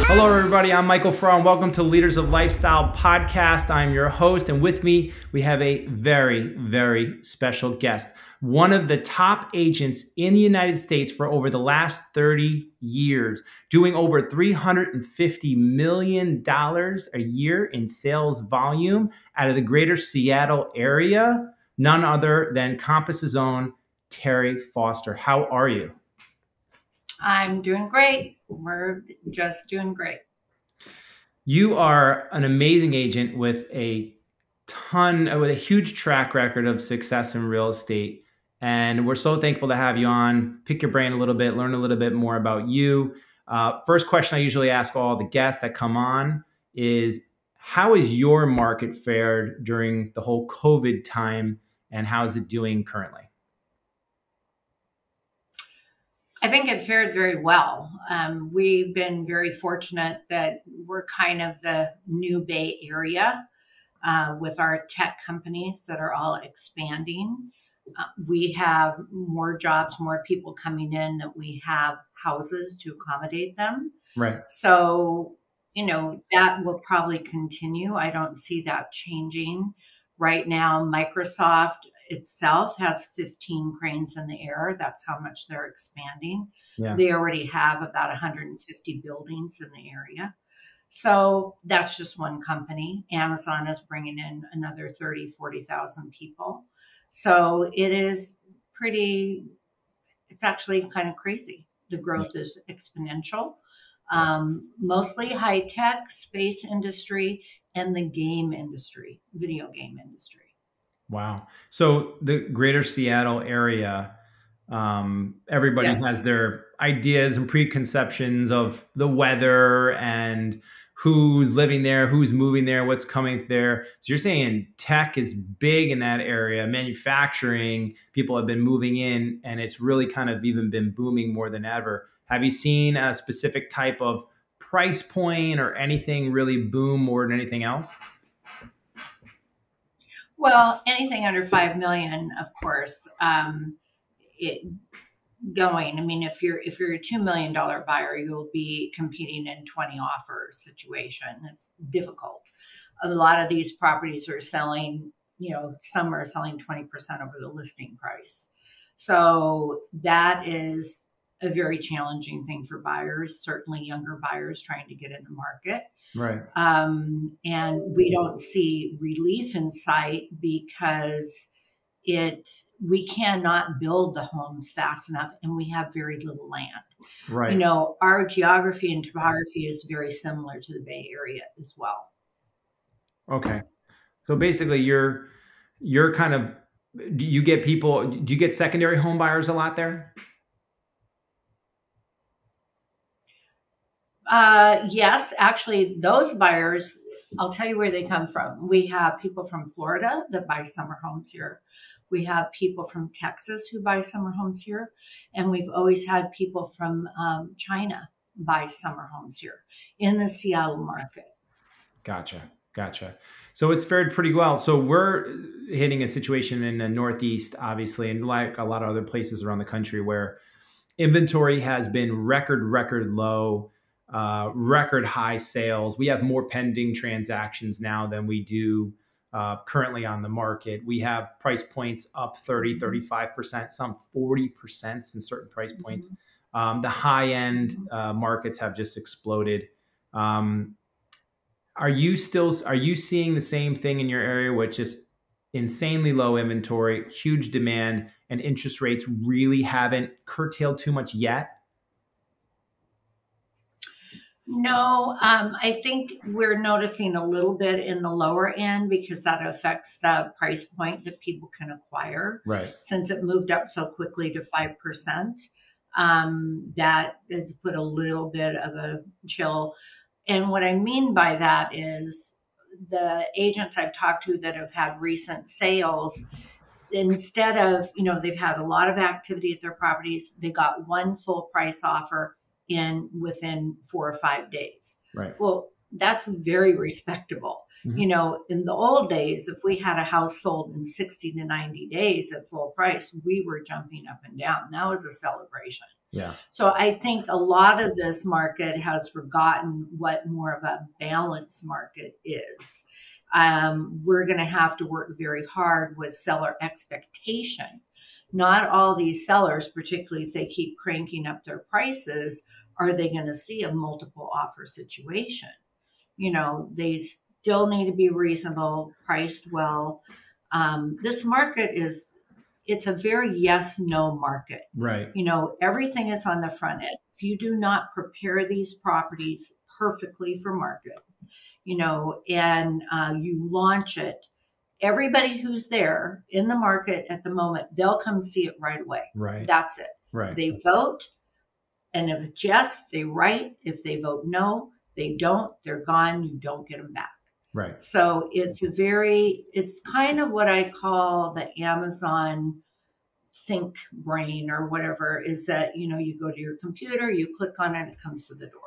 Hello, everybody. I'm Michael Froh, and welcome to Leaders of Lifestyle podcast. I'm your host, and with me, we have a very, very special guest. One of the top agents in the United States for over the last 30 years, doing over $350 million a year in sales volume out of the greater Seattle area. None other than Compass's own Tere Foster. How are you? I'm doing great. We're just doing great. You are an amazing agent with a huge track record of success in real estate. And we're so thankful to have you on, pick your brain a little bit, learn a little bit more about you. First question I usually ask all the guests that come on is, how is your market fared during the whole COVID time, and how is it doing currently? I think it fared very well. We've been very fortunate that we're kind of the new Bay Area with our tech companies that are all expanding. We have more jobs, more people coming in, that we have houses to accommodate them. Right. So, that will probably continue. I don't see that changing. Right now, Microsoft itself has 15 cranes in the air. That's how much they're expanding. Yeah. They already have about 150 buildings in the area. So that's just one company. Amazon is bringing in another 30, 40,000 people. So it's actually kind of crazy. The growth is exponential. Mostly high tech, space industry, and the game industry, video game industry. Wow. So the greater Seattle area, everybody Yes. has their ideas and preconceptions of the weather and who's living there, who's moving there, what's coming there. So you're saying tech is big in that area, manufacturing, people have been moving in, and it's really kind of even been booming more than ever. Have you seen a specific type of price point or anything really boom more than anything else? Well, anything under 5 million, of course, it going. I mean, if you're a $2 million buyer, you'll be competing in 20 offers situation. It's difficult. A lot of these properties are selling, some are selling 20% over the listing price. So that is a very challenging thing for buyers, certainly younger buyers trying to get in the market. Right. And we don't see relief in sight because we cannot build the homes fast enough, and we have very little land. Right. Our geography and topography is very similar to the Bay Area as well. Okay. So basically you're kind of, do you get secondary home buyers a lot there? Yes, actually, those buyers, I'll tell you where they come from. We have people from Florida that buy summer homes here. We have people from Texas who buy summer homes here. And we've always had people from China buy summer homes here in the Seattle market. Gotcha. So it's fared pretty well. So we're hitting a situation in the Northeast, obviously, and like a lot of other places around the country where inventory has been record low, record high sales. We have more pending transactions now than we do currently on the market. We have price points up 30, 35%, some 40% in certain price points. The high end markets have just exploded. Are you seeing the same thing in your area, which is insanely low inventory, huge demand, and interest rates really haven't curtailed too much yet? No, I think we're noticing a little bit in the lower end because that affects the price point that people can acquire. Right. Since it moved up so quickly to 5%, that has put a little bit of a chill. And what I mean by that is the agents I've talked to that have had recent sales, instead of, they've had a lot of activity at their properties, they got one full price offer within 4 or 5 days. Right. Well, that's very respectable. Mm-hmm. In the old days, if we had a house sold in 60 to 90 days at full price, we were jumping up and down. That was a celebration. Yeah. So I think a lot of this market has forgotten what more of a balanced market is. We're going to have to work very hard with seller expectation. Not all these sellers, particularly if they keep cranking up their prices, are they going to see a multiple offer situation? They still need to be reasonable, priced well. This market it's a very yes no market. Right. Everything is on the front end. If you do not prepare these properties perfectly for market, and you launch it, everybody who's there in the market at the moment, they'll come see it right away. Right. That's it. Right. They vote, and if it's yes, they write. If they vote no, they don't. They're gone. You don't get them back. Right. So it's kind of what I call the Amazon think brain or whatever, is that, you go to your computer, you click on it, it comes to the door.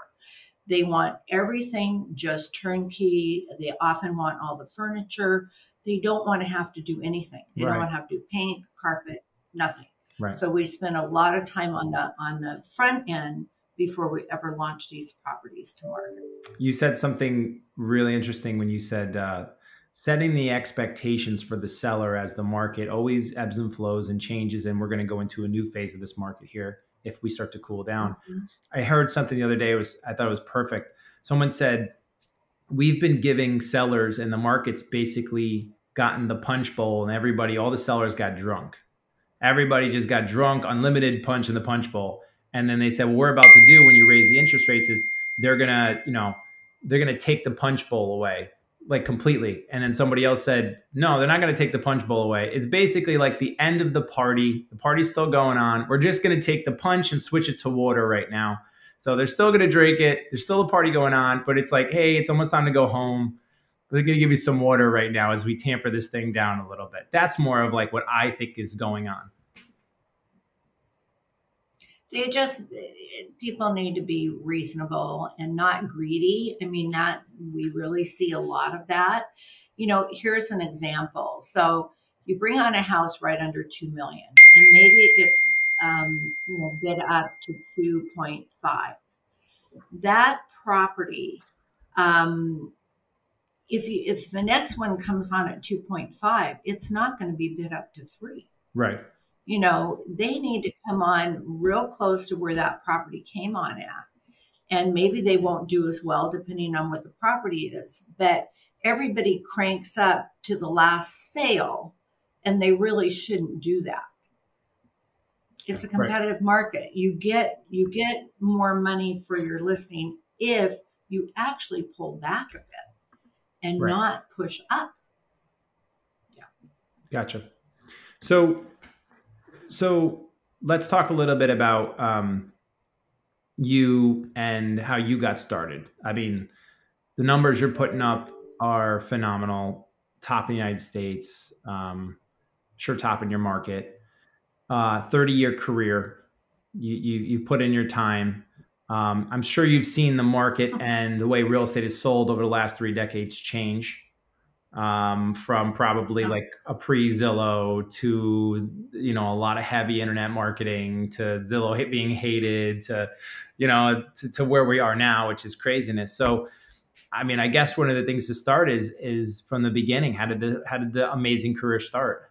They want everything just turnkey. They often want all the furniture. They don't want to have to do anything. They don't Right. want to have to do paint, carpet, nothing. Right. So we spend a lot of time on the front end before we ever launch these properties to market. You said something really interesting when you said setting the expectations for the seller, as the market always ebbs and flows and changes, and we're going to go into a new phase of this market here if we start to cool down. Mm-hmm. I heard something the other day, I thought it was perfect. Someone said, we've been giving sellers, and the market's basically gotten the punch bowl, and all the sellers got drunk. Everybody just got drunk, unlimited punch in the punch bowl. And then they said, what we're about to do when you raise the interest rates is they're gonna take the punch bowl away, like, completely. And then somebody else said, no, they're not gonna take the punch bowl away. It's basically like the end of the party. The party's still going on. We're just gonna take the punch and switch it to water right now. So they're still gonna drink it. There's still a party going on, but it's like, hey, it's almost time to go home. They're going to give you some water right now as we tamper this thing down a little bit. That's more of like what I think is going on. People need to be reasonable and not greedy. I mean, that we really see a lot of that. Here's an example. So you bring on a house right under 2 million, and maybe it gets bid up to 2.5. That property, if the next one comes on at 2.5, it's not going to be bid up to 3. Right. They need to come on real close to where that property came on at. And maybe they won't do as well depending on what the property is. But everybody cranks up to the last sale, and they really shouldn't do that. It's a competitive market. You get more money for your listing if you actually pull back a bit and not push up. Yeah. Gotcha. So let's talk a little bit about you and how you got started. I mean, the numbers you're putting up are phenomenal. Top in the United States, sure, top in your market. 30-year career. You put in your time. I'm sure you've seen the market and the way real estate is sold over the last 3 decades change. From probably like a pre-Zillow to, a lot of heavy internet marketing, to Zillow being hated, to, to where we are now, which is craziness. So, I mean, I guess one of the things to start is from the beginning. How did the amazing career start?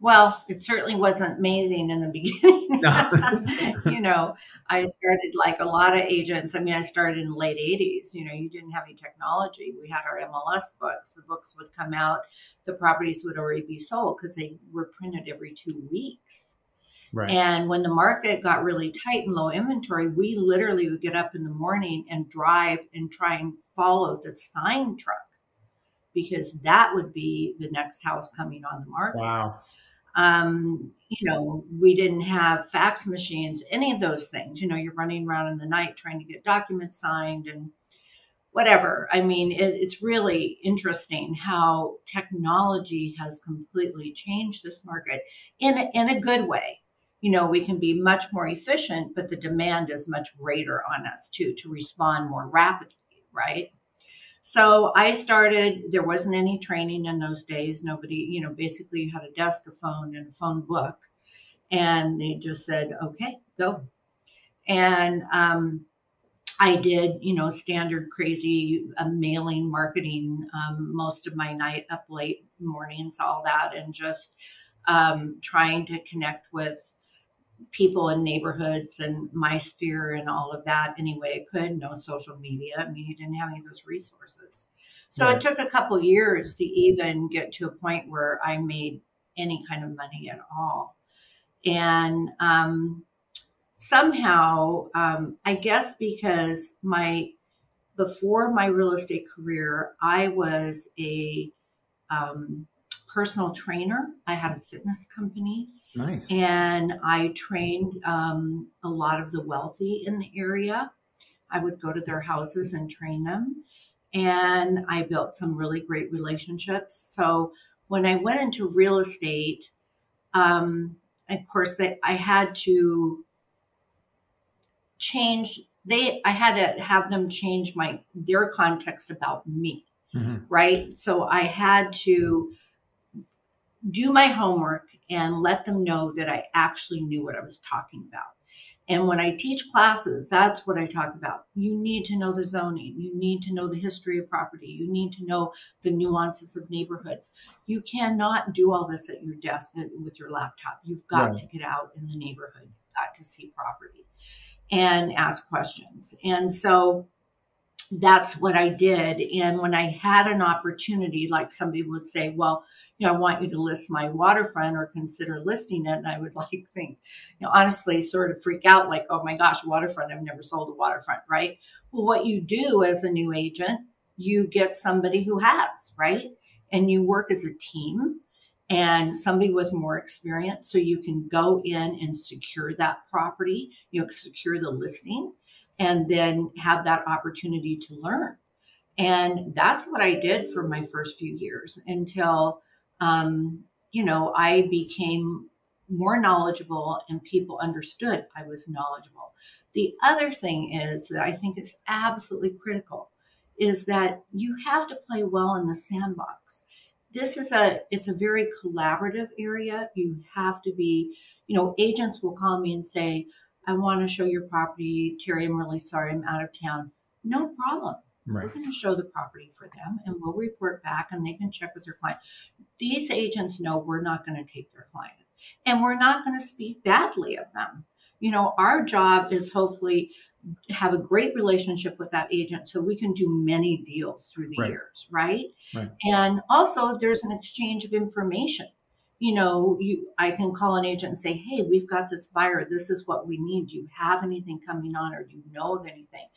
Well, it certainly wasn't amazing in the beginning. I started like a lot of agents. I mean, I started in the late 80s. You didn't have any technology. We had our MLS books. The books would come out. The properties would already be sold because they were printed every 2 weeks. Right. And when the market got really tight and low inventory, we literally would get up in the morning and drive and try and follow the sign truck, because that would be the next house coming on the market. Wow. We didn't have fax machines, any of those things. You're running around in the night trying to get documents signed and whatever. I mean, it's really interesting how technology has completely changed this market in a good way. We can be much more efficient, but the demand is much greater on us too, to respond more rapidly, right? So I started, there wasn't any training in those days. Nobody, basically you had a desk, a phone, and a phone book. And they just said, okay, go. And I did, standard crazy mailing marketing most of my night, up late mornings, all that, and just trying to connect with people in neighborhoods and my sphere and all of that any way I could. No social media. I mean, you didn't have any of those resources. So it Right. took a couple years to even get to a point where I made any kind of money at all. And somehow, I guess because before my real estate career, I was a um, personal trainer. I had a fitness company, Nice. and I trained a lot of the wealthy in the area. I would go to their houses and train them. And I built some really great relationships. So when I went into real estate, of course, I had to change. I had to have them change their context about me, Hmm. right? So I had to do my homework and let them know that I actually knew what I was talking about. And when I teach classes, that's what I talk about. You need to know the zoning. You need to know the history of property. You need to know the nuances of neighborhoods. You cannot do all this at your desk with your laptop. You've got Right. to get out in the neighborhood. You've got to see property and ask questions. And so that's what I did. And when I had an opportunity, like somebody would say, well, I want you to list my waterfront or consider listing it. And I would think, honestly, sort of freak out like, oh my gosh, waterfront. I've never sold a waterfront, right? Well, what you do as a new agent, you get somebody who has, right? And you work as a team and somebody with more experience. So you can go in and secure that property, secure the listing, and then have that opportunity to learn. And that's what I did for my first few years until, I became more knowledgeable and people understood I was knowledgeable. The other thing is that I think is absolutely critical is that you have to play well in the sandbox. It's a very collaborative area. You have to be, agents will call me and say, I want to show your property. Terry, I'm really sorry, I'm out of town. No problem. We're Right. going to show the property for them and we'll report back and they can check with their client. These agents know we're not going to take their client and we're not going to speak badly of them. Our job is hopefully have a great relationship with that agent so we can do many deals through the Right. years, right? Right. And also there's an exchange of information. I can call an agent and say, hey, we've got this buyer. This is what we need. Do you have anything coming on or do you know of anything?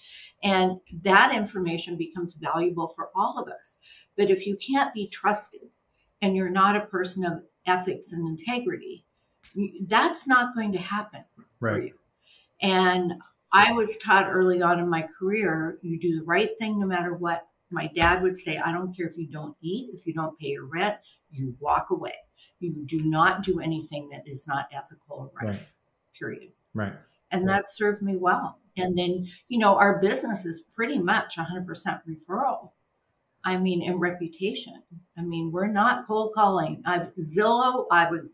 And that information becomes valuable for all of us. But if you can't be trusted and you're not a person of ethics and integrity, that's not going to happen for Right. you. And I was taught early on in my career, you do the right thing no matter what. My dad would say, I don't care if you don't eat, if you don't pay your rent, you walk away. You do not do anything that is not ethical or right, Right. period. Right. And Right. that served me well. And then, our business is pretty much 100% referral. I mean, and reputation. I mean, we're not cold calling. I would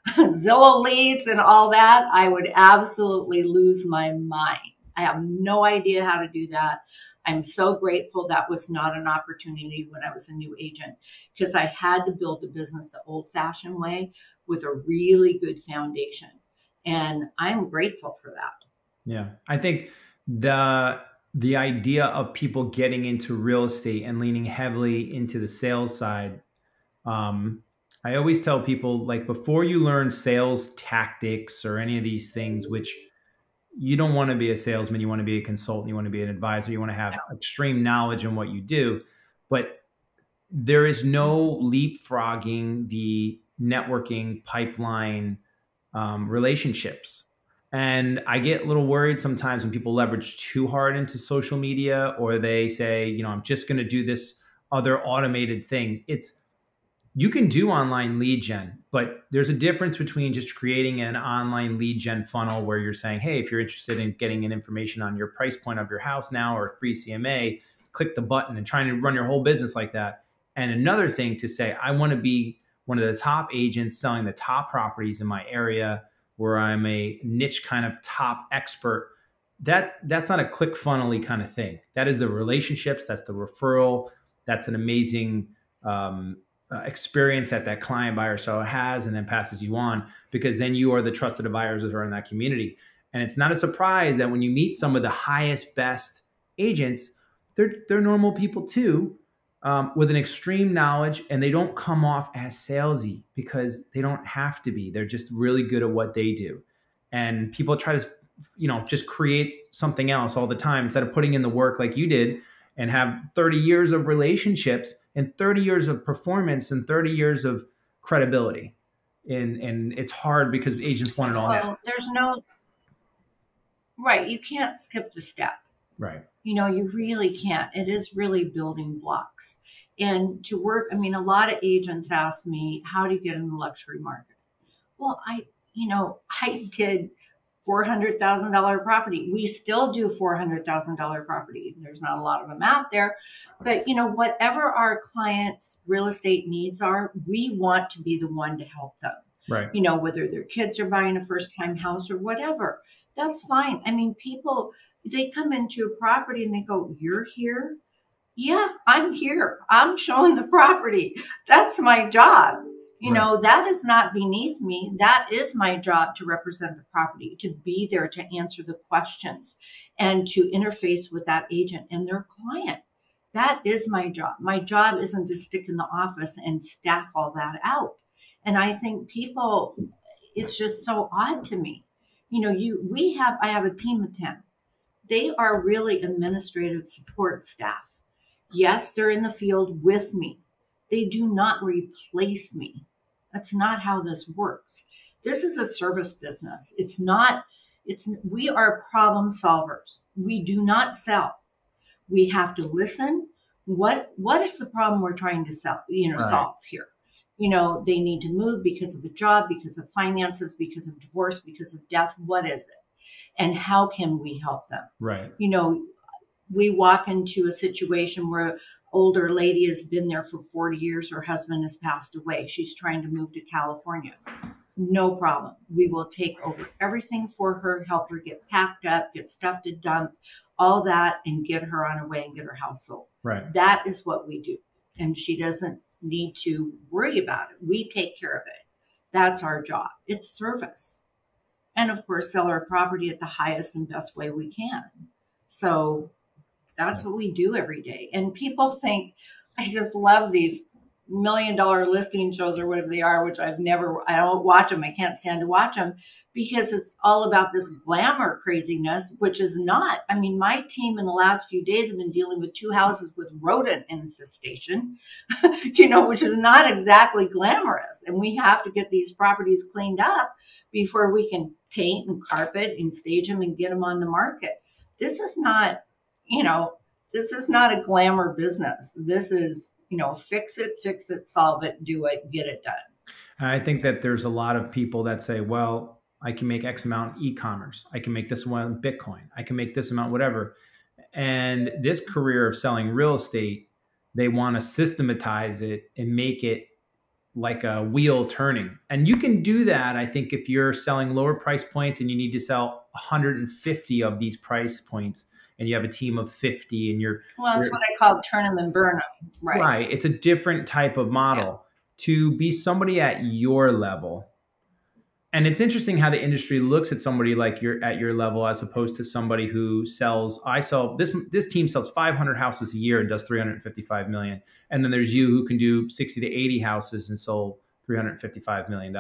Zillow leads and all that, I would absolutely lose my mind. I have no idea how to do that. I'm so grateful that was not an opportunity when I was a new agent because I had to build the business the old fashioned way with a really good foundation. And I'm grateful for that. Yeah. I think the the idea of people getting into real estate and leaning heavily into the sales side, um, I always tell people, like, before you learn sales tactics or any of these things, which you don't want to be a salesman, you want to be a consultant, you want to be an advisor, you want to have extreme knowledge in what you do, but there is no leapfrogging the networking pipeline, relationships. And I get a little worried sometimes when people leverage too hard into social media, or they say, I'm just going to do this other automated thing. You can do online lead gen, but there's a difference between just creating an online lead gen funnel where you're saying, hey, if you're interested in getting an information on your price point of your house now or free CMA, click the button, and trying to run your whole business like that. And another thing to say, I want to be one of the top agents selling the top properties in my area. where I'm a niche kind of top expert, that's not a click funnely kind of thing. That is the relationships, that's the referral, that's an amazing experience that that client buyer seller has and then passes you on, because then you are the trusted advisors that are in that community. And it's not a surprise that when you meet some of the highest, best agents, they're normal people too, with an extreme knowledge, and they don't come off as salesy because they don't have to be. They're just really good at what they do. And people try to, just create something else all the time instead of putting in the work like you did and have 30 years of relationships and 30 years of performance and 30 years of credibility. And it's hard because agents want it all now. Well, there's no right. You can't skip the step. Right. You really can't. It is really building blocks. And to work, I mean, a lot of agents ask me, how do you get in the luxury market? Well, I did $400,000 property. We still do $400,000 property. There's not a lot of them out there, but whatever our clients' real estate needs are, we want to be the one to help them. Right. Whether their kids are buying a first-time house or whatever, that's fine. I mean, people, they come into a property and they go, "You're here?" Yeah, I'm here. I'm showing the property. That's my job. Right. That is not beneath me. That is my job, to represent the property, to be there to answer the questions and to interface with that agent and their client. That is my job. My job isn't to stick in the office and staff all that out. And I think people, it's just so odd to me. I have a team of 10. They are really administrative support staff. Yes, they're in the field with me. They do not replace me. That's not how this works. This is a service business. We are problem solvers. We do not sell. We have to listen. What is the problem we're trying to Right. solve here? They need to move because of a job, because of finances, because of divorce, because of death. What is it? And how can we help them? Right. We walk into a situation where an older lady has been there for 40 years. Her husband has passed away. She's trying to move to California. No problem. We will take over everything for her, help her get packed up, get stuff to dump, all that, and get her on her way and get her house sold. Right. That is what we do. And she doesn't need to worry about it. We take care of it. That's our job. It's service. And of course, sell our property at the highest and best way we can. So that's what we do every day. And people think, I just love these $1 million listing shows or whatever they are, which I don't watch them. I can't stand to watch them because it's all about this glamour craziness, which is not. I mean, my team in the last few days have been dealing with 2 houses with rodent infestation, which is not exactly glamorous. And we have to get these properties cleaned up before we can paint and carpet and stage them and get them on the market. This is not, this is not a glamour business. This is, fix it, solve it, do it, get it done. I think that there's a lot of people that say, well, I can make X amount e-commerce. I can make this amount Bitcoin. I can make this amount whatever. And this career of selling real estate, they want to systematize it and make it like a wheel turning. And you can do that, I think, if you're selling lower price points and you need to sell 150 of these price points and you have a team of 50 and that's what I call turn them and burn them. Right. Right. It's a different type of model. Yeah. To be somebody at your level. And it's interesting how the industry looks at somebody like you're at your level as opposed to somebody who this team sells 500 houses a year and does 355 million. And then there's you who can do 60 to 80 houses and sold $355 million.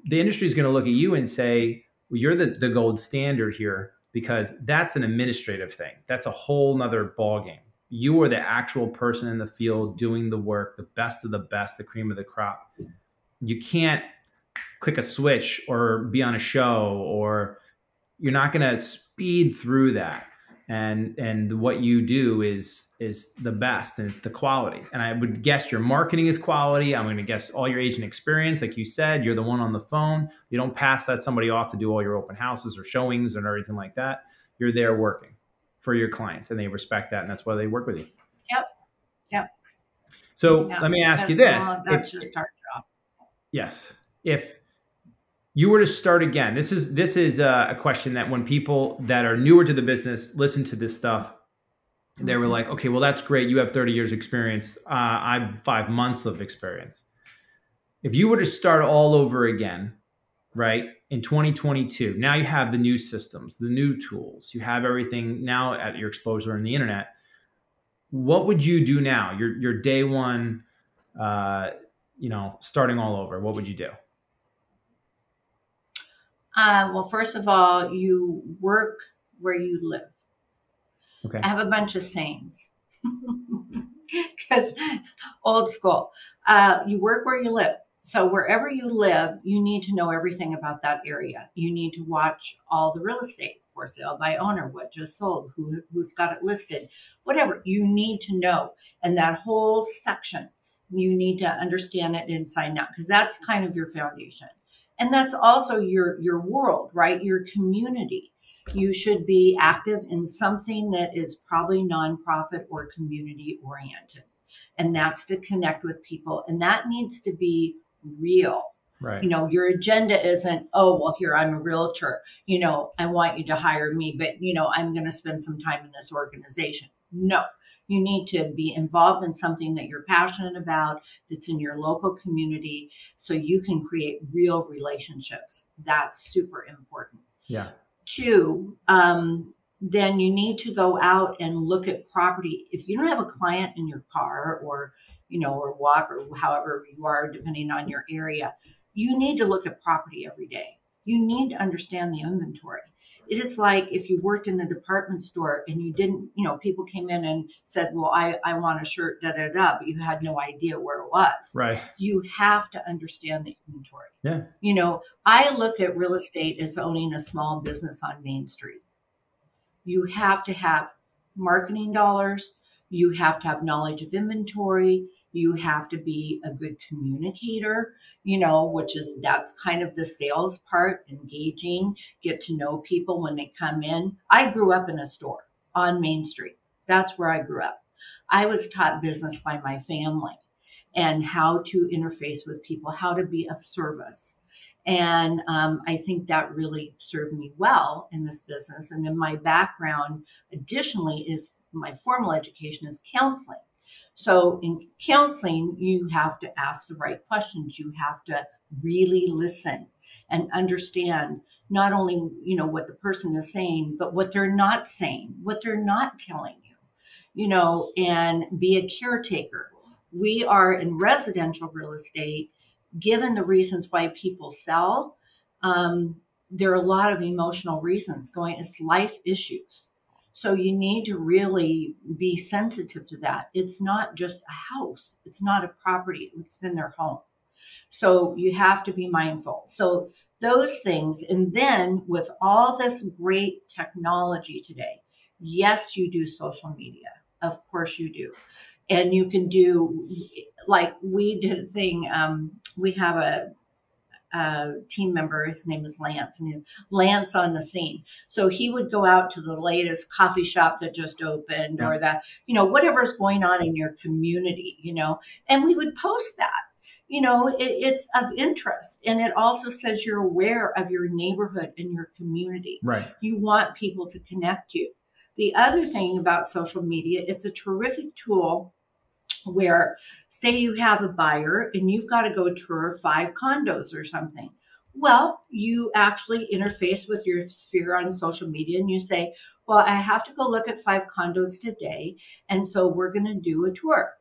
The industry is going to look at you and say, well, you're the gold standard here, because that's an administrative thing. That's a whole nother ballgame. You are the actual person in the field doing the work, the best of the best, the cream of the crop. You can't click a switch or be on a show, or you're not going to speed through that. And what you do is the best, and it's the quality. And I would guess your marketing is quality. I'm going to guess all your agent experience. Like you said, you're the one on the phone. You don't pass that somebody off to do all your open houses or showings or everything like that. You're there working for your clients, and they respect that. And that's why they work with you. Yep. So let me ask you this. That's just our job. Yes. If you were to start again, this is a question that when people that are newer to the business listen to this stuff, they were like, okay, well, that's great. You have 30 years experience. I'm 5 months of experience. If you were to start all over again, right, in 2022, now you have the new systems, the new tools, you have everything now at your exposure on the internet. What would you do now? Your day one, uh, starting all over. What would you do? Well, first of all, you work where you live. I Okay. have a bunch of sayings because old school. You work where you live. So wherever you live, you need to know everything about that area. You need to watch all the real estate, for sale by owner, what just sold, who's got it listed, whatever. You need to know. And that whole section, you need to understand it inside and out because that's kind of your foundation. And that's also your world, right? Your community. You should be active in something that is probably nonprofit or community oriented. And that's to connect with people. And that needs to be real. Right. You know, your agenda isn't, oh, well, here, I'm a realtor. You know, I want you to hire me, but, you know, I'm going to spend some time in this organization. No, you need to be involved in something that you're passionate about, that's in your local community, so you can create real relationships. That's super important. Yeah. Two, then you need to go out and look at property. If you don't have a client in your car or, you know, or walk or however you are, depending on your area, you need to look at property every day. You need to understand the inventory. It is like if you worked in a department store and you didn't, you know, people came in and said, well, I want a shirt, da, da, da, but you had no idea where it was. Right. You have to understand the inventory. Yeah. You know, I look at real estate as owning a small business on Main Street. You have to have marketing dollars. You have to have knowledge of inventory. You have to be a good communicator, you know, which is that's kind of the sales part, engaging, get to know people when they come in. I grew up in a store on Main Street. That's where I grew up. I was taught business by my family and how to interface with people, how to be of service. And I think that really served me well in this business. And then my background, additionally, is my formal education is counseling. So in counseling, you have to ask the right questions. You have to really listen and understand not only, you know, what the person is saying, but what they're not saying, what they're not telling you, you know, and be a caretaker. We are in residential real estate, given the reasons why people sell. There are a lot of emotional reasons going, it's life issues. So you need to really be sensitive to that. It's not just a house. It's not a property. It's been their home. So you have to be mindful. So those things. And then with all this great technology today, yes, you do social media. Of course you do. And you can do, like we did a thing. We have a team member. His name is Lance, and Lance on the scene. So he would go out to the latest coffee shop that just opened, Yeah. or that, you know, whatever's going on in your community, you know, and we would post that. You know, it's of interest, and it also says you're aware of your neighborhood and your community. Right. You want people to connect you. The other thing about social media, it's a terrific tool where, say you have a buyer and you've got to go tour 5 condos or something. Well, you actually interface with your sphere on social media and you say, well, I have to go look at 5 condos today. And so we're going to do a tour.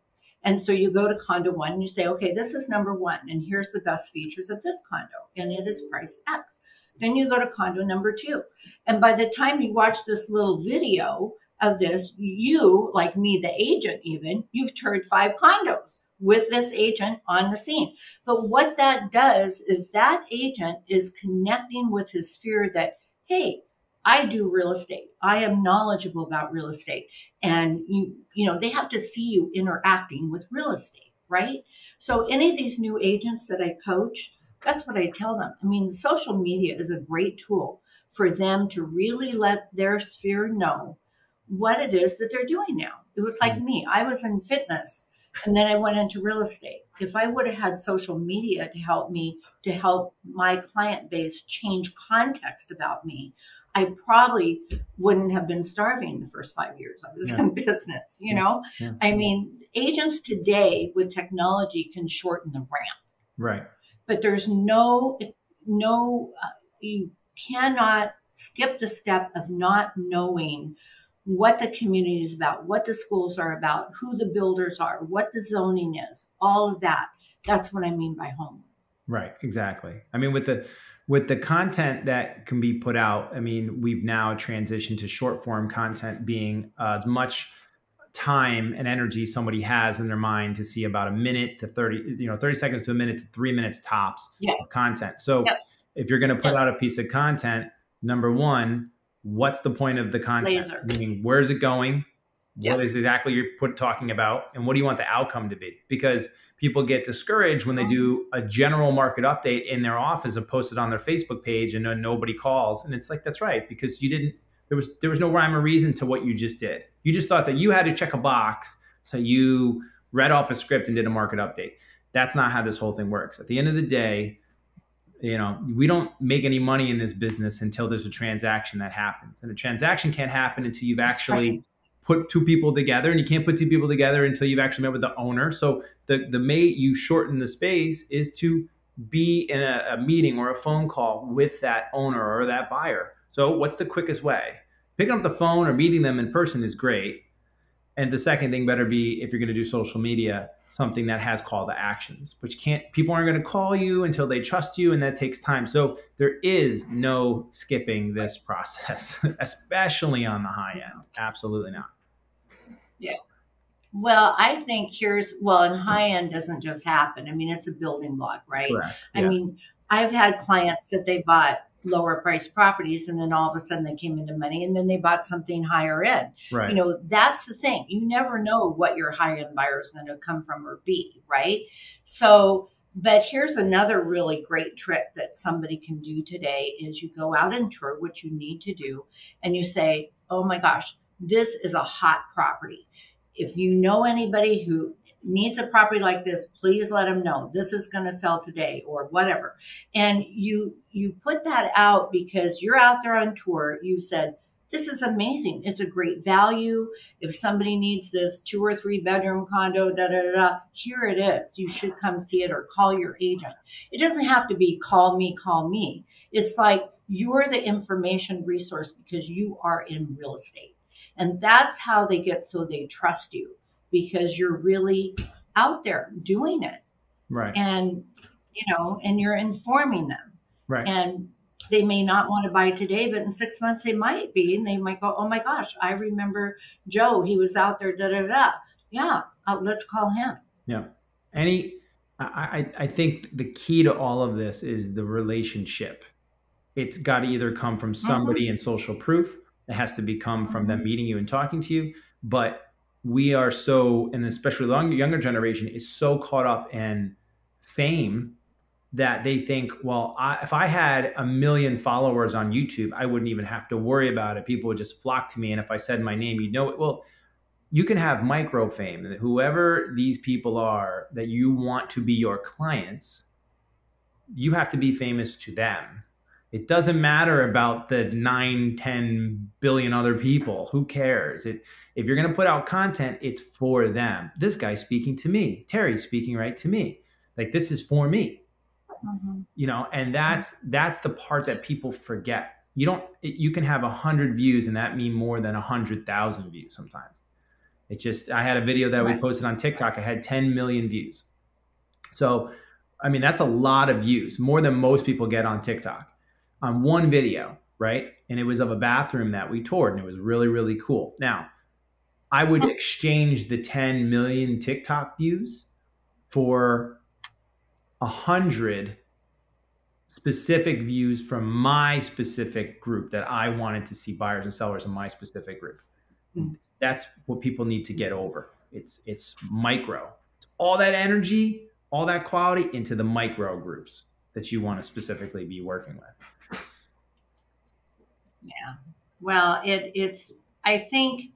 And so you go to condo 1 and you say, okay, this is number 1. And here's the best features of this condo. And it is price X. Then you go to condo number 2. And by the time you watch this little video of this, you, like me, the agent even, you've toured 5 condos with this agent on the scene. But what that does is that agent is connecting with his sphere that, hey, I do real estate. I am knowledgeable about real estate. And you know, they have to see you interacting with real estate, right? So any of these new agents that I coach, that's what I tell them. I mean, social media is a great tool for them to really let their sphere know what it is that they're doing now. It was like me. I was in fitness And then I went into real estate. If I would have had social media to help me, to help my client base change context about me, I probably wouldn't have been starving the first 5 years I was Yeah. in business. You Yeah. know, Yeah. I mean, agents today with technology can shorten the ramp, Right. but there's no, you cannot skip the step of not knowing what the community is about, what the schools are about, who the builders are, what the zoning is, all of that. That's what I mean by home. Right, exactly. I mean, with the content that can be put out, I mean, we've now transitioned to short form content being as much time and energy somebody has in their mind to see about a minute to 30, 30 seconds to a minute to 3 minutes tops of Yes. content. So Yep. if you're going to put Yes. out a piece of content, number one, what's the point of the content? Laser. Meaning, where's it going? What is Yes. exactly you're talking about? And what do you want the outcome to be? Because people get discouraged when they do a general market update in their office and post it on their Facebook page and then nobody calls. And it's like, that's right, because you didn't, there was no rhyme or reason to what you just did. You just thought that you had to check a box. So you read off a script and did a market update. That's not how this whole thing works. At the end of the day, we don't make any money in this business until there's a transaction that happens. And a transaction can't happen until you've That's right. actually put two people together, and you can't put two people together until you've actually met with the owner. So the mate you shorten the space is to be in a meeting or a phone call with that owner or that buyer. So what's the quickest way? Picking up the phone or meeting them in person is great. And the second thing better be, if you're going to do social media, something that has call to actions, which can't, people aren't going to call you until they trust you, and that takes time. So there is no skipping this process, especially on the high end. Absolutely not. Yeah. Well, I think and high end doesn't just happen. I mean, it's a building block, right? Correct. I Yeah. mean, I've had clients that they bought lower price properties and then all of a sudden they came into money and then they bought something higher end. Right. That's the thing. You never know what your high end buyer is going to come from or be, right? So, but here's another really great trick that somebody can do today is you go out and tour, which you need to do, and you say, oh my gosh, this is a hot property. If you know anybody who needs a property like this, please let them know this is going to sell today or whatever. And you put that out because you're out there on tour. You said, this is amazing. It's a great value. If somebody needs this 2 or 3 bedroom condo, da da da, here it is. You should come see it or call your agent. It doesn't have to be call me, call me. It's like you're the information resource because you are in real estate. And that's how they get so they trust you because you're really out there doing it. Right. And, and you're informing them. Right. And they may not want to buy today, but in 6 months they might be. And they might go, oh my gosh, I remember Joe. He was out there, da da da. Yeah, let's call him. Yeah. I think the key to all of this is the relationship. It's got to either come from somebody in social proof. It has to become from them meeting you and talking to you. But we are so, and especially the younger generation is so caught up in fame that they think, well, if I had 1 million followers on YouTube, I wouldn't even have to worry about it. People would just flock to me. And if I said my name, you'd know it. Well, you can have micro fame. Whoever these people are that you want to be your clients, you have to be famous to them. It doesn't matter about the 9, 10 billion other people. Who cares? If you're going to put out content, it's for them. This guy's speaking to me. Terry's speaking right to me. Like, this is for me. And that's the part that people forget. You can have 100 views and that mean more than 100,000 views sometimes. I had a video that we posted on TikTok. I had 10 million views. So, I mean, that's a lot of views, more than most people get on TikTok on one video, right? And it was of a bathroom that we toured, and it was really, really cool. Now, I would exchange the 10 million TikTok views for 100 specific views from my specific group that I wanted to see buyers and sellers in my specific group. That's what people need to get over. It's micro. It's all that energy, all that quality into the micro groups that you want to specifically be working with. Yeah. Well, I think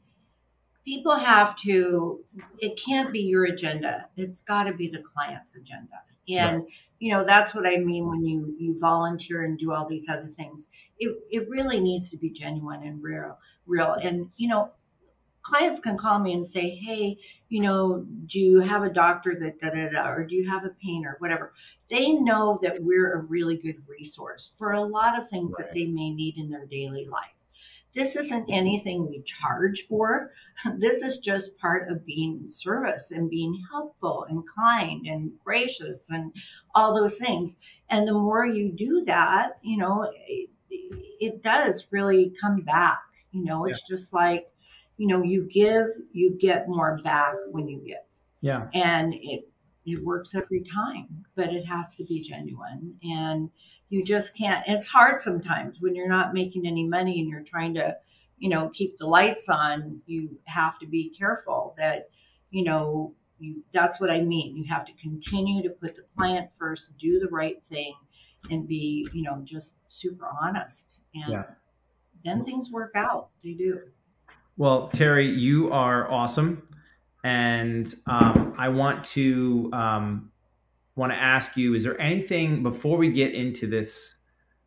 people have to, it can't be your agenda. It's got to be the client's agenda. Right. And, that's what I mean when you volunteer and do all these other things. It really needs to be genuine and real. And, clients can call me and say, hey, do you have a doctor that da da da, or do you have a painter, whatever. They know that we're a really good resource for a lot of things that Right. they may need in their daily life. This isn't anything we charge for. This is just part of being service and being helpful and kind and gracious and all those things. And the more you do that, it does really come back. Yeah. It's just like, you give, you get more back when you give. Yeah. And it works every time, but it has to be genuine. And you just can't, it's hard sometimes when you're not making any money and you're trying to, keep the lights on. You have to be careful that, that's what I mean. You have to continue to put the client first, do the right thing, and be, just super honest. And Yeah. then things work out. They do. Well, Terry, you are awesome, and I want to ask you: is there anything before we get into this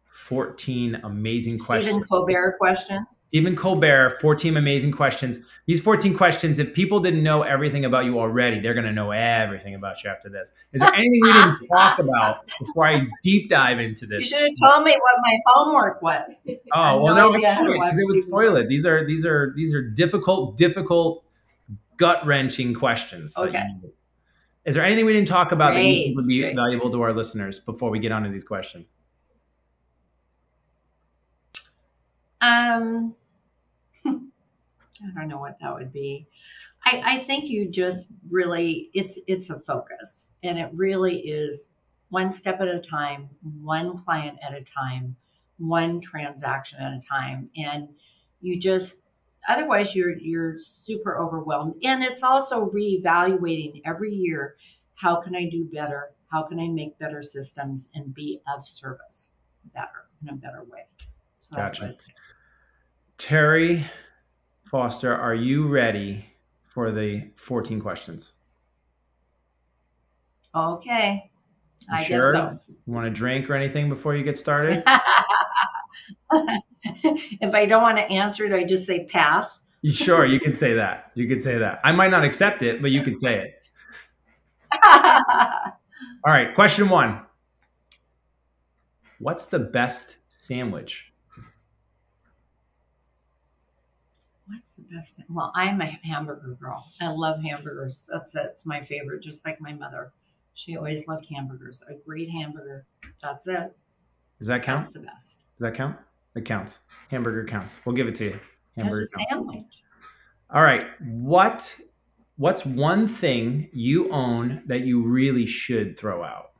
14 amazing Stephen questions? Colbert questions. Stephen Colbert, 14 amazing questions. These 14 questions, if people didn't know everything about you already, they're going to know everything about you after this. Is there anything we didn't talk about before I deep dive into You this? should have told me what my homework was. I Oh, had well, no no, I idea how to can't watch because it would Stephen spoil Colbert. it. These are difficult, gut wrenching questions that Okay, you need. Is there anything we didn't talk about that you think would be great. valuable to our listeners before we get on to these questions? Um, I don't know what that would be. I think you just really, it's a focus, and it really is one step at a time, one client at a time, one transaction at a time. And you just, otherwise you're super overwhelmed. And it's also reevaluating every year. How can I do better? How can I make better systems and be of service better in a better way? So that's what Gotcha. I'd say. Terry Foster, are you ready for the 14 questions? Okay, You I guess sure? so. You want a drink or anything before you get started? If I don't want to answer it, I just say pass. You sure? You can say that. You can say that. I might not accept it, but you can say it. All right. Question one. What's the best sandwich? What's the best thing? Well, I'm a hamburger girl. I love hamburgers. That's it. It's my favorite, just like my mother. She always loved hamburgers. A great hamburger. That's it. Does that count? That's the best. Does that count? It counts. Hamburger counts. We'll give it to you. As a Hamburger counts. sandwich. All right. What's one thing you own that you really should throw out?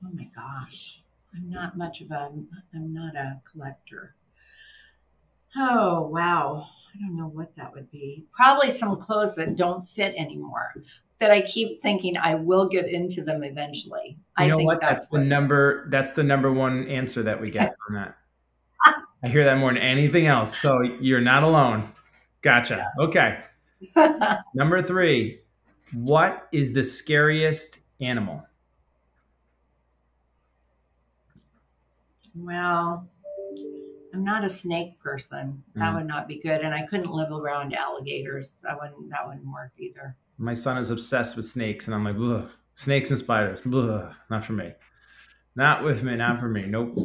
Oh my gosh. I'm not a collector. Oh, wow. I don't know what that would be. Probably some clothes that don't fit anymore, that I keep thinking I will get into them eventually. You I know think what? that's what it is. That's the number one answer that we get from that. I hear that more than anything else. So you're not alone. Gotcha. Okay. Number three. What is the scariest animal? Well, I'm not a snake person. That Mm. would not be good. And I couldn't live around alligators. That wouldn't work either. My son is obsessed with snakes, and I'm like, ugh, snakes and spiders. Ugh, not for me. Not with me. Not for me. Nope.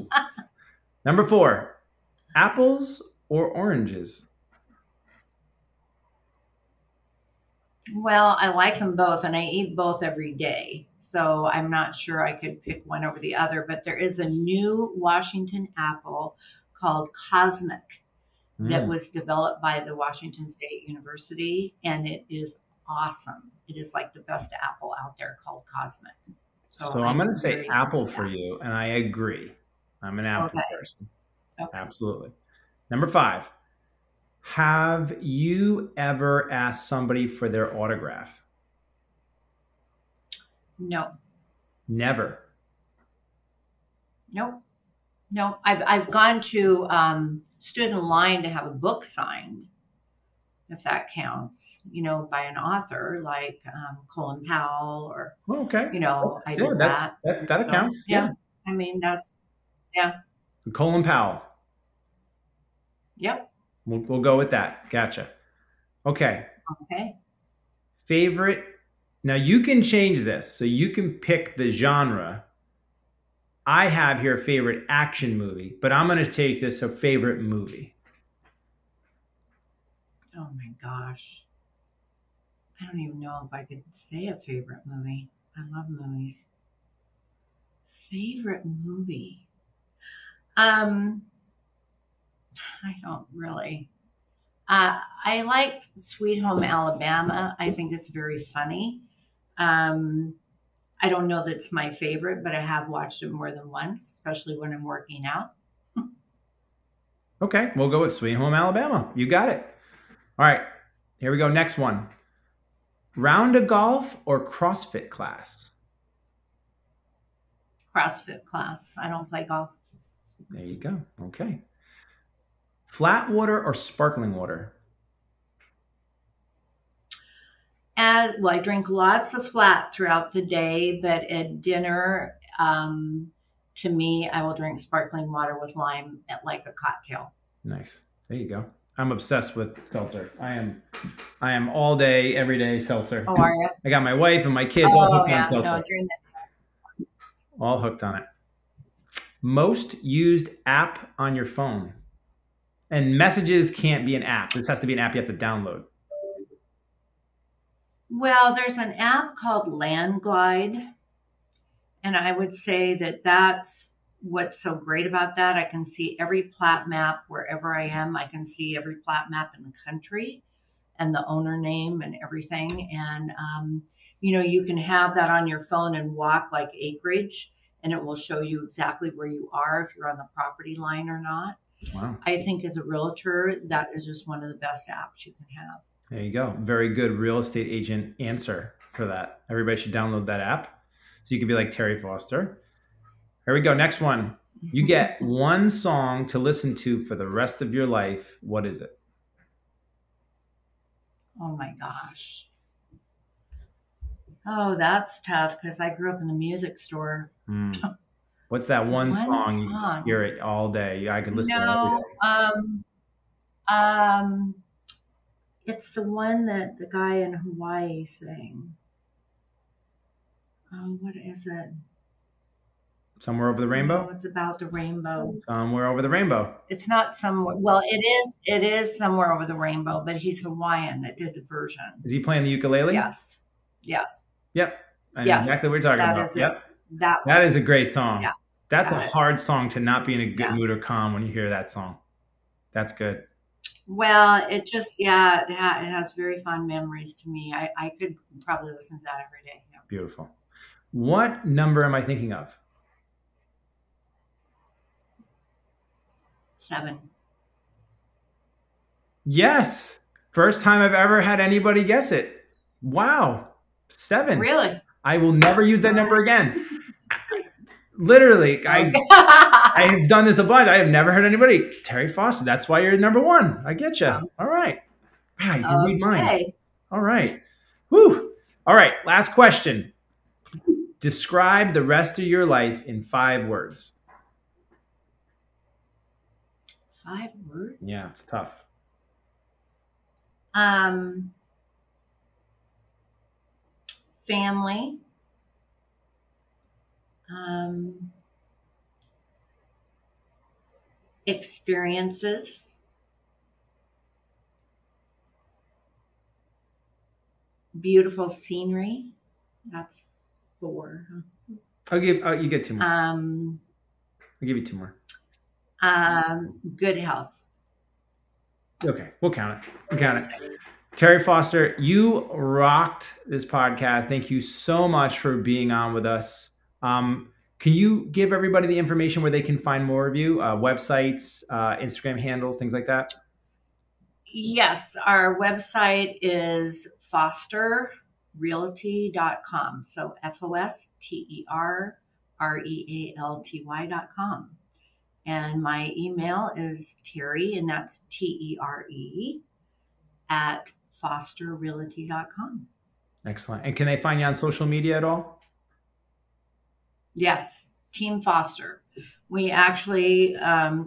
Number four. Apples or oranges? Well, I like them both and I eat both every day. So I'm not sure I could pick one over the other, but there is a new Washington apple called Cosmic that Mm. was developed by the Washington State University, and it is awesome. It is like the best apple out there, called Cosmic. So So I'm going to I'm say very apple into for that. you, and I agree. I'm an apple Okay. person. Okay. Absolutely. Number five. Have you ever asked somebody for their autograph? No, Never. nope, No, I've gone to stood in line to have a book signed, if that counts, by an author like Colin Powell or, Oh, okay. I Yeah, did that. that So accounts. Yeah. yeah, I mean that's yeah, Colin Powell. yep, We'll go with that. Gotcha. Okay. okay. Favorite. Now you can change this. So you can pick the genre. I have here favorite action movie, but I'm going to take this a favorite movie. Oh my gosh, I don't even know if I could say a favorite movie. I love movies. Favorite movie. Um, I don't really. I like Sweet Home Alabama. I think it's very funny. Um, I don't know that it's my favorite, but I have watched it more than once, especially when I'm working out. Okay, we'll go with Sweet Home Alabama. You got it. All right, here we go. Next one. Round of golf or CrossFit class? CrossFit class. I don't play golf. There you go. Okay. Flat water or sparkling water? Well, I drink lots of flat throughout the day, but at dinner, to me, I will drink sparkling water with lime at like a cocktail. Nice. There you go. I'm obsessed with seltzer. I am all day, every day seltzer. Oh, are you? I got my wife and my kids all Oh, hooked on yeah. No, seltzer. during that. All hooked on it. Most used app on your phone. And messages can't be an app. This has to be an app you have to download. Well, there's an app called Landglide, and I would say that that's what's so great about that. I can see every plat map wherever I am. I can see every plat map in the country and the owner name and everything. And, you can have that on your phone and walk like acreage, and it will show you exactly where you are, if you're on the property line or not. Wow. I think as a realtor, that is just one of the best apps you can have. There you go. Very good real estate agent answer for that. Everybody should download that app so you can be like Tere Foster. Here we go. Next one. You get one song to listen to for the rest of your life. What is it? Oh my gosh. Oh, that's tough because I grew up in the music store. What's that one One song you just song. hear it all day? I could listen to it every No, day. um, it's the one that the guy in Hawaii sang. Oh, what is it? Somewhere Over the No, Rainbow? it's about the rainbow. Somewhere Over the Rainbow. It's not somewhere. Well, it is somewhere over the rainbow, but he's Hawaiian that did the version. Is he playing the ukulele? Yes. Yes. Yep. I know Yes. exactly what you're talking That about. is it. Yep. That one. That is a great song. Yeah. That's a Got it. hard song to not be in a good Yeah. mood or calm when you hear that song. That's good. Well, it just, yeah, it has very fond memories to me. I could probably listen to that every day. Yeah. Beautiful. What number am I thinking of? 7. Yes. First time I've ever had anybody guess it. Wow. 7. Really? I will never use that number again. Literally, I have done this a bunch. I have never heard anybody. Tere Foster. That's why you're number 1. I get you. All right. Wow, you can read minds. Okay. All right. Whew. All right. Last question. Describe the rest of your life in 5 words. 5 words? Yeah, it's tough. Family. Experiences. Beautiful scenery. That's 4. I'll give you get 2 more. Huh? I'll give you 2 more. Good health. Okay, we'll count it. We'll count it. 6. Tere Foster, you rocked this podcast. Thank you so much for being on with us. Can you give everybody the information where they can find more of you? Websites, Instagram handles, things like that? Yes, our website is fosterrealty.com. So FOSTERREALTY.com. And my email is Tere, and that's TERE, at fosterrealty.com. Excellent. And can they find you on social media at all? Yes, Team Foster. We actually,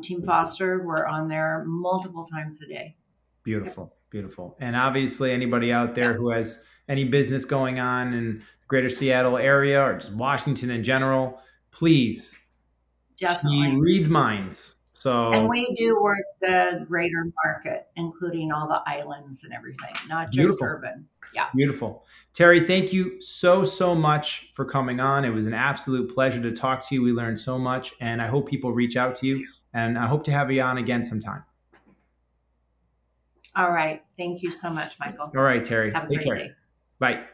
Team Foster, we're on there multiple times a day. Beautiful, beautiful. And obviously, anybody out there Yeah. who has any business going on in greater Seattle area or just Washington in general, please, she Definitely. reads minds. And So we do work the greater market, including all the islands and everything, not just beautiful, urban. Yeah. beautiful. Tere, thank you so, so much for coming on. It was an absolute pleasure to talk to you. We learned so much, and I hope people reach out to you. And I hope to have you on again sometime. All right. Thank you so much, Michael. All right, Tere. Have a Take great care. day. Bye.